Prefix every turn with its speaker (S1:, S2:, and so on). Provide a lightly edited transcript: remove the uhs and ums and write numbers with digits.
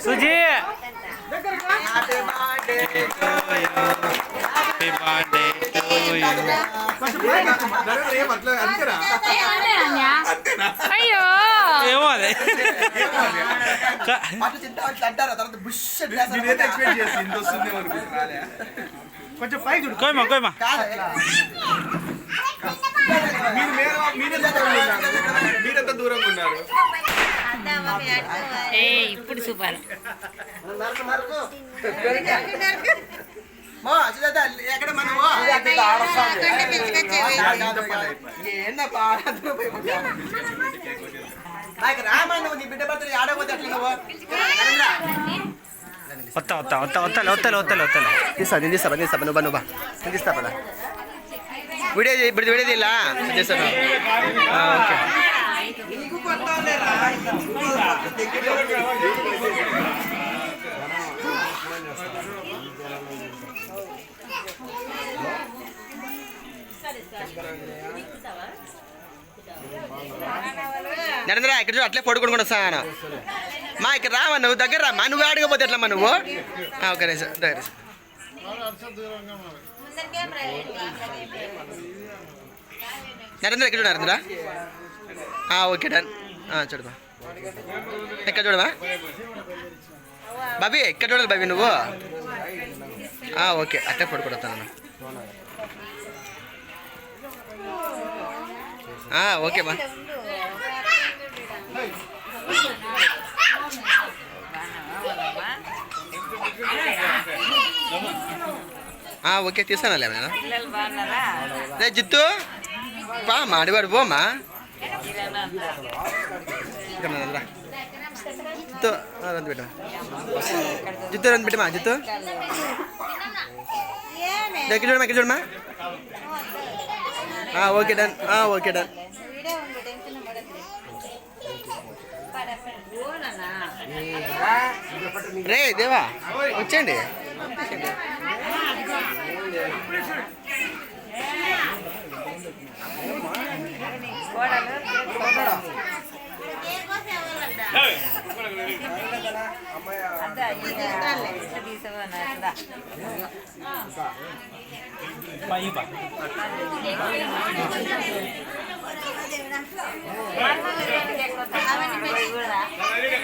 S1: Suji happy birthday to you happy birthday to you అయ్యో ఏమో అదే కొంచెం పై చూడు కోయమా కోయమా
S2: మీరెంత దూరంగా ఉన్నారు
S3: ఇప్పుడు సూపర్
S1: ఎక్కడ మనము రామా నువ్వు నీ బిడ్డ బర్త్డే ఆడకపోతే అట్లా నువ్వు
S4: వస్తా వస్తా వస్తా వస్తాను వస్తాను వస్తాను వస్తాను
S1: నేను తీస్తా నువ్వు నువ్వు నేను తీస్తా పదా వీడియో ఇప్పుడు వీడియో తీలా చేస్తాను ఓకే నరేంద్ర ఇక్కడ చూడు అట్లే పడుకొని వస్తాను మా ఇక్కడ రావా నువ్వు దగ్గర రా మా నువ్వు ఆడకపోతే ఎట్లమ్మా నువ్వు ఓకే సార్ దగ్గర నరేంద్ర ఇక్కడ చూడు నరేంద్ర ఓకే డన్ చూడమా ఎక్కడ చూడమా బాబీ ఎక్కడ చూడాలి బాబీ నువ్వు ఓకే అట్టే పడుకుంటాను ఓకే బా ఓకే తీసాను నేను రే జిత్తు బా మాడివాడు పోమా జిత్తు రంది బిడ్డ జిత్తు రంది బిడ్డమా జిత్తు దగ్గర చూడమా ఇక్కడ చూడమా ఓకే డన్ ఓకే డన్ రే దేవా వచ్చేయండి
S3: అవన్నీ